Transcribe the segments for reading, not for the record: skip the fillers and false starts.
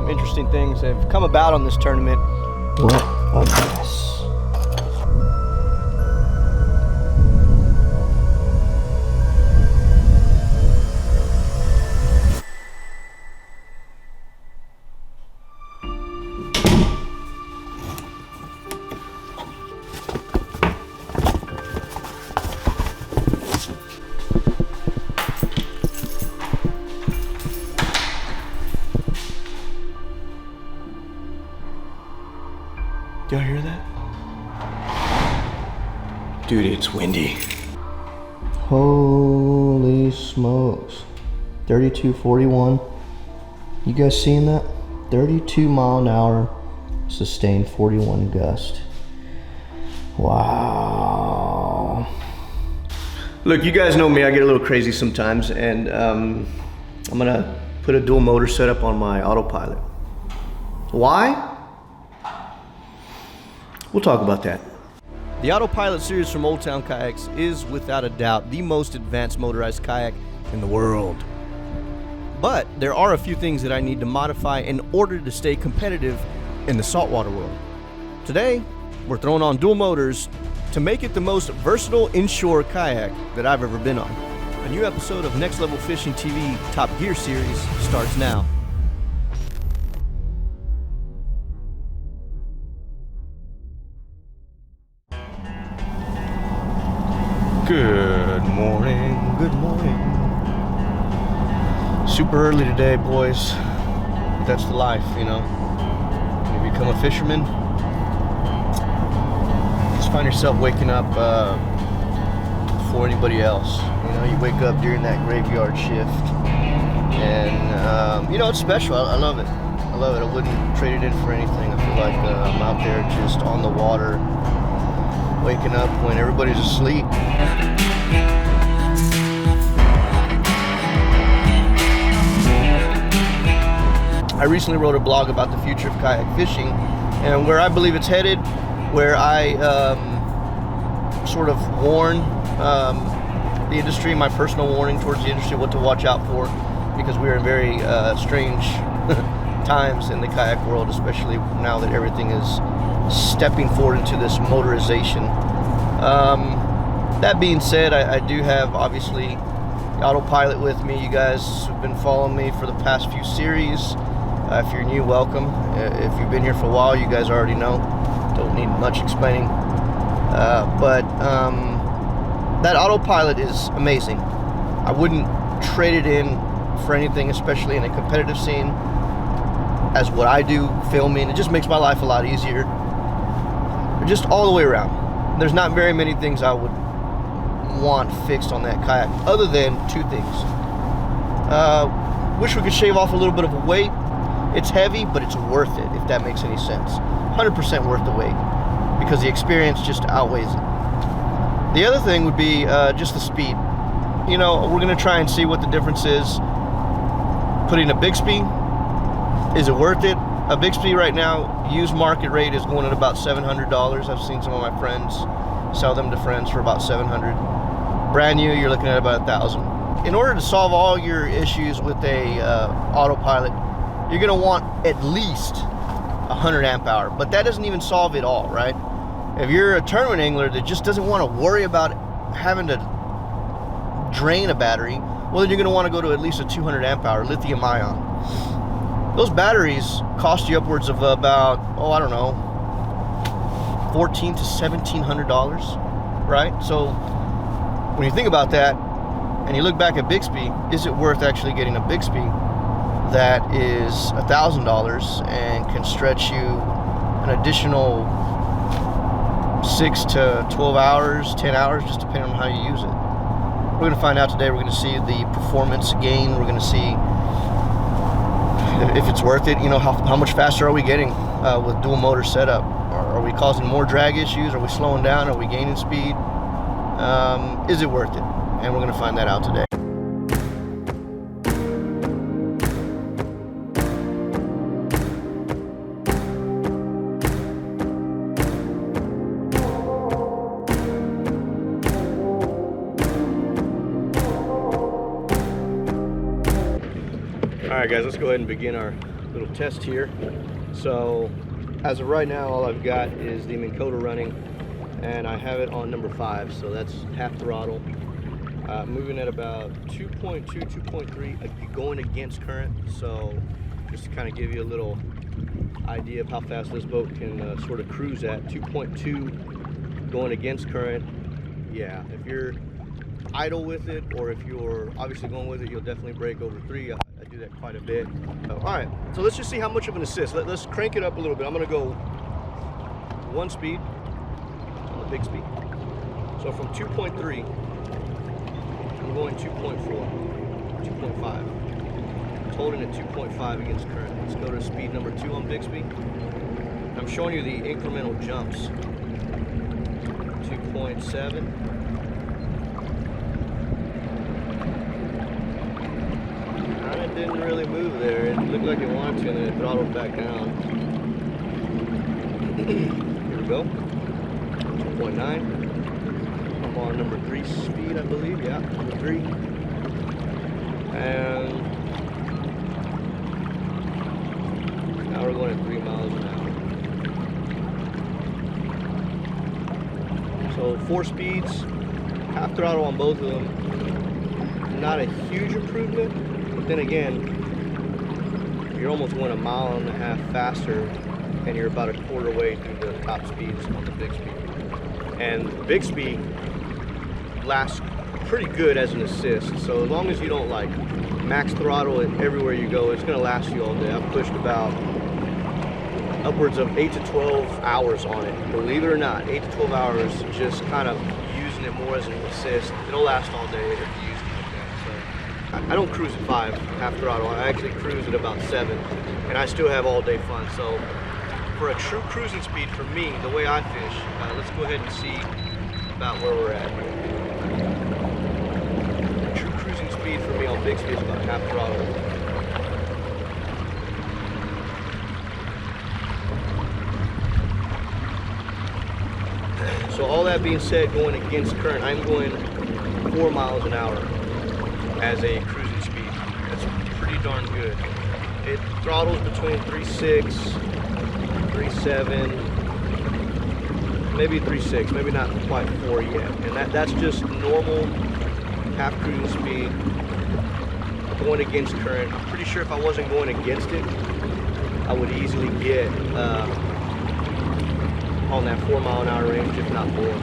some interesting things have come about on this tournament. What a mess. Y'all hear that? Dude, it's windy. Holy smokes. 3241. You guys seeing that? 32 mile an hour, sustained 41 gust. Wow. Look, you guys know me, I get a little crazy sometimes, and I'm gonna put a dual motor setup on my autopilot. Why? We'll talk about that. The Autopilot series from Old Town Kayaks is without a doubt the most advanced motorized kayak in the world. But there are a few things that I need to modify in order to stay competitive in the saltwater world. Today, we're throwing on dual motors to make it the most versatile inshore kayak that I've ever been on. A new episode of Next Level Fishing TV Top Gear series starts now. Good morning, good morning. Super early today, boys. That's the life, you know. When you become a fisherman, just find yourself waking up before anybody else. You know, you wake up during that graveyard shift. And, you know, it's special. I love it. I love it. I wouldn't trade it in for anything. I feel like I'm out there just on the water, waking up when everybody's asleep. I recently wrote a blog about the future of kayak fishing and where I believe it's headed, where I sort of warn the industry, my personal warning towards the industry, what to watch out for, because we are in very strange times in the kayak world, especially now that everything is stepping forward into this motorization. That being said, I do have obviously the Autopilot with me. You guys have been following me for the past few series. If you're new, welcome. If you've been here for a while, you guys already know. Don't need much explaining. But that Autopilot is amazing. I wouldn't trade it in for anything, especially in a competitive scene, as what I do, filming. It just makes my life a lot easier. Just all the way around. There's not very many things I would want fixed on that kayak, other than two things. Wish we could shave off a little bit of a weight. It's heavy, but it's worth it, if that makes any sense. 100% worth the weight, because the experience just outweighs it. The other thing would be just the speed. You know, we're gonna try and see what the difference is. Putting a Bixpy, is it worth it? A Bixpy right now, used market rate is going at about $700. I've seen some of my friends sell them to friends for about $700. Brand new, you're looking at about $1,000. In order to solve all your issues with a autopilot, you're gonna want at least 100 amp hour, but that doesn't even solve it all, right? If you're a tournament angler that just doesn't want to worry about having to drain a battery, well, then you're gonna want to go to at least a 200 amp hour lithium ion. Those batteries cost you upwards of about, I don't know, $1,400 to $1,700, right? So when you think about that and you look back at Bixpy, is it worth actually getting a Bixpy that is $1,000 and can stretch you an additional 6 to 12 hours, 10 hours, just depending on how you use it? We're going to find out today. We're going to see the performance gain. We're going to see if it's worth it. You know, how much faster are we getting with dual motor setup? Are we causing more drag issues? Are we slowing down? Are we gaining speed? Is it worth it? And we're going to find that out today. All right, guys, let's go ahead and begin our little test here. So as of right now, all I've got is the Minn Kota running, and I have it on number 5, so that's half throttle. Moving at about 2.2, 2.3, going against current. So just to kind of give you a little idea of how fast this boat can sort of cruise at 2.2 going against current. Yeah, if you're idle with it, or if you're obviously going with it, you'll definitely break over 3. I do that quite a bit. All right, so let's just see how much of an assist. Let's crank it up a little bit. I'm gonna go 1 speed on the Bixpy. So from 2.3, I'm going 2.4, 2.5. It's holding at 2.5 against current. Let's go to speed number 2 on Bixpy. I'm showing you the incremental jumps. 2.7. It didn't really move there. It looked like it wanted to, and then it throttled back down. Here we go. 2.9. I'm on number 3 speed, I believe. Yeah, number 3. And now we're going at 3 miles an hour. So 4 speeds, half throttle on both of them. Not a huge improvement. But then again, you're almost going 1.5 miles faster, and you're about a quarter way through the top speeds on the Bixpy. And Bixpy lasts pretty good as an assist. So as long as you don't like max throttle it everywhere you go, it's going to last you all day. I've pushed about upwards of 8 to 12 hours on it. Believe it or not, 8 to 12 hours just kind of using it more as an assist. It'll last all day if you use it. I don't cruise at 5 half throttle. I actually cruise at about 7, and I still have all day fun. So for a true cruising speed for me, the way I fish, let's go ahead and see about where we're at here. True cruising speed for me on Bixpy is about half throttle. So all that being said, going against current, I'm going 4 miles an hour as a cruising speed. That's pretty darn good. It throttles between 3.6, 3.7, maybe 3.6, maybe not quite 4 yet. And that's just normal half cruising speed going against current. I'm pretty sure if I wasn't going against it, I would easily get on that 4 mile an hour range, if not more.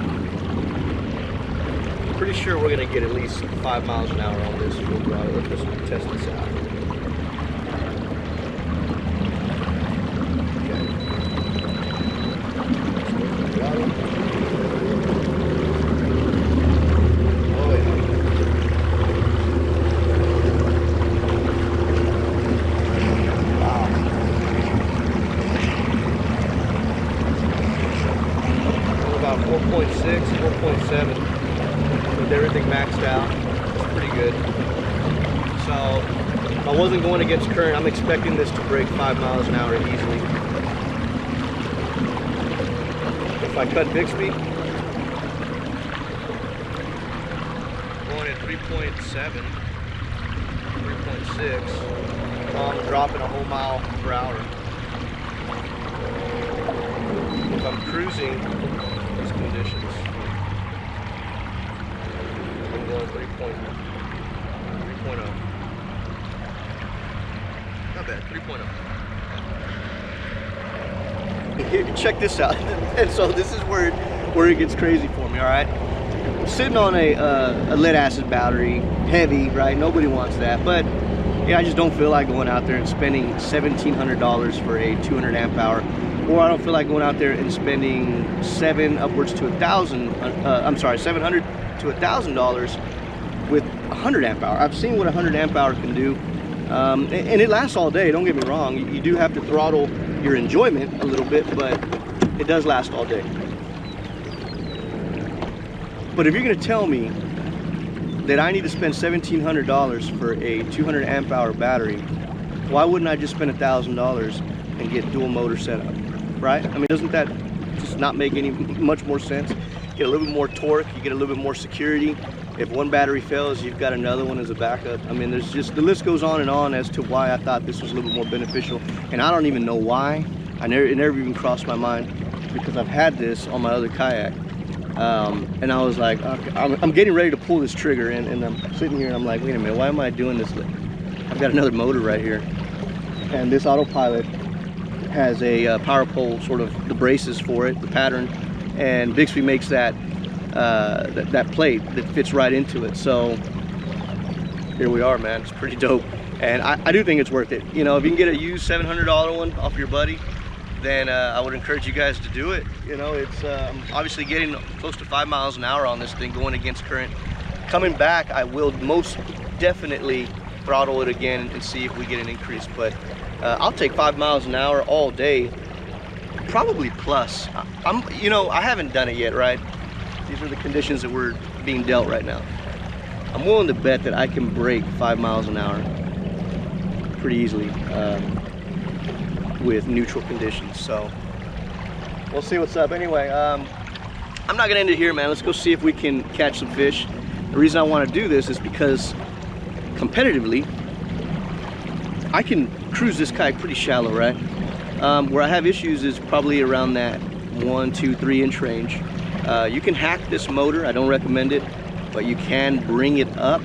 Pretty sure we're going to get at least 5 miles an hour on this full throttle. Let's just test this out. Okay. Oh yeah. Wow. About 4.6, 4.7. With everything maxed out, it's pretty good. So if I wasn't going against current, I'm expecting this to break 5 miles an hour easily. If I cut Bixpy, going at 3.7, 3.6, I'm dropping a whole mile per hour. If I'm cruising these conditions, going 3.0. Not bad, 3.0. Check this out. And so this is where it gets crazy for me, all right? I'm sitting on a lead acid battery, heavy, right? Nobody wants that, but yeah, I just don't feel like going out there and spending $1,700 for a 200 amp hour, or I don't feel like going out there and spending $700 to $1,000 with 100 amp hour. I've seen what 100 amp hour can do, and it lasts all day. Don't get me wrong. You do have to throttle your enjoyment a little bit, but it does last all day. But if you're going to tell me that I need to spend $1,700 for a 200 amp hour battery, why wouldn't I just spend $1,000 and get dual motor setup, right? I mean, doesn't that just not make much more sense? You get a little bit more torque, you get a little bit more security, If one battery fails, you've got another one as a backup. I mean, there's just, the list goes on and on as to why I thought this was a little bit more beneficial. And I don't even know why. It never even crossed my mind, because I've had this on my other kayak. And I was like, okay, I'm getting ready to pull this trigger, and I'm sitting here and I'm like, wait a minute, why am I doing this? I've got another motor right here. And this autopilot has a power pole, sort of the braces for it, the pattern. And Bixpy makes that plate that fits right into it. So here we are, man. It's pretty dope, and I do think it's worth it. You know, if you can get a used $700 one off your buddy, then I would encourage you guys to do it. You know, it's obviously getting close to 5 miles an hour on this thing, going against current. Coming back, I will most definitely throttle it again and see if we get an increase, but I'll take 5 miles an hour all day, probably plus. You know, I haven't done it yet, right? These are the conditions that we're being dealt right now. I'm willing to bet that I can break 5 miles an hour pretty easily with neutral conditions. So we'll see what's up. Anyway, I'm not gonna end it here, man. Let's go see if we can catch some fish. The reason I want to do this is because competitively, I can cruise this kayak pretty shallow, right? Where I have issues is probably around that 1, 2, 3 inch range. You can hack this motor. I don't recommend it, but you can bring it up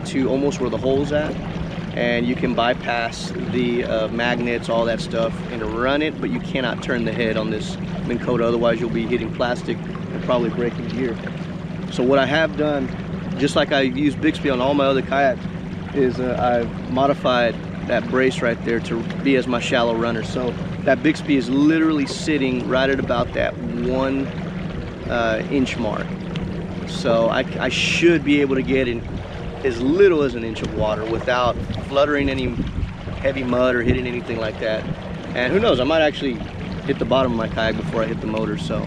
to almost where the hole's at, and you can bypass the magnets, all that stuff, and run it, but you cannot turn the head on this Minn Kota, otherwise you'll be hitting plastic and probably breaking gear. So what I have done, just like I use Bixpy on all my other kayaks, is I've modified that brace right there to be as my shallow runner. So that Bixpy is literally sitting right at about that 1 inch mark. So I should be able to get in as little as 1 inch of water without fluttering any heavy mud or hitting anything like that. And who knows, I might actually hit the bottom of my kayak before I hit the motor. So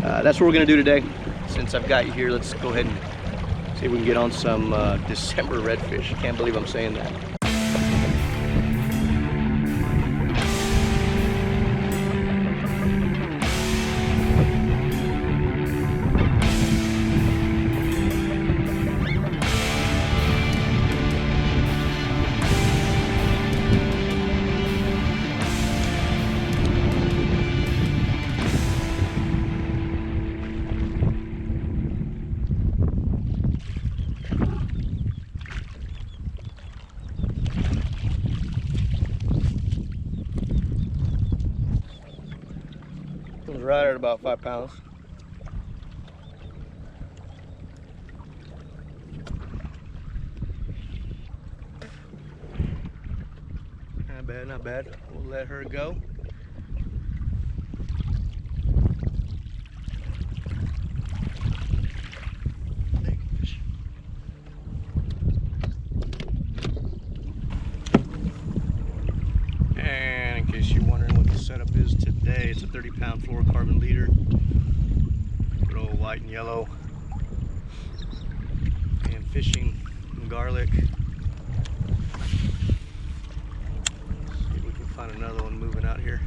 that's what we're gonna do today. Since I've got you here, let's go ahead and see if we can get on some December redfish. I can't believe I'm saying that. Right at about 5 pounds. Not bad, not bad. We'll let her go. And in case you're wondering what the setup is today, it's a 30-pound fluorocarbon leader. Good old white and yellow. And fishing and garlic. See if we can find another one moving out here.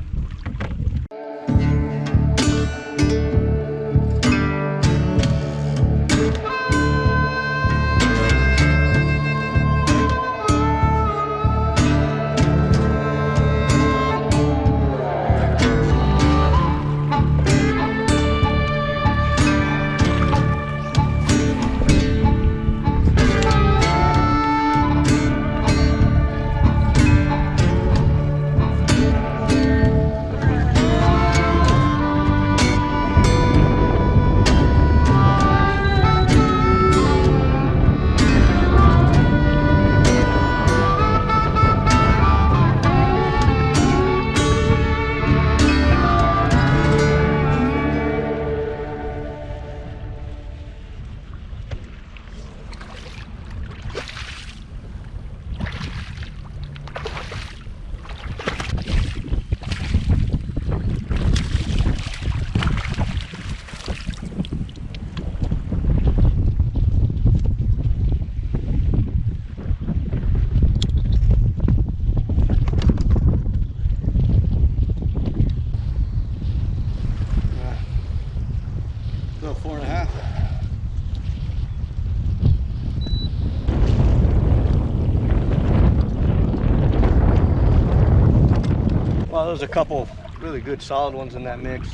there's a couple really good solid ones in that mix.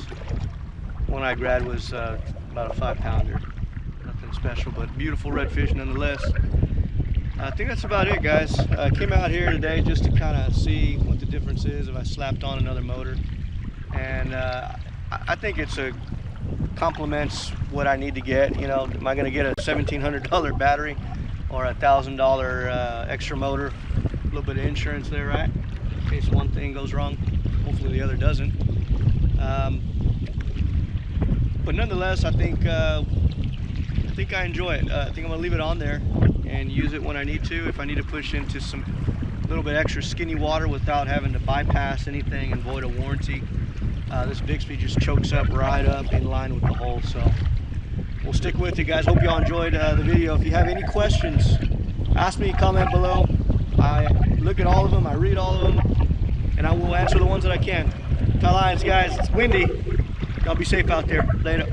One I grabbed was about a 5-pounder. Nothing special, but beautiful redfish nonetheless. I think that's about it, guys. I came out here today just to kind of see what the difference is if I slapped on another motor. And I think it's complements what I need to get. You know, am I going to get a $1,700 battery or a $1,000 extra motor? A little bit of insurance there, right? In case one thing goes wrong. Hopefully the other doesn't. But nonetheless, I think I enjoy it. I think I'm going to leave it on there and use it when I need to. If I need to push into some little bit extra skinny water without having to bypass anything and void a warranty. This Bixpy just chokes up right up in line with the hole. So we'll stick with it, guys. Hope y'all enjoyed the video. If you have any questions, ask me, comment below. I look at all of them, I read all of them, and I will answer the ones that I can. Tie lines, guys. It's windy. Y'all be safe out there. Later.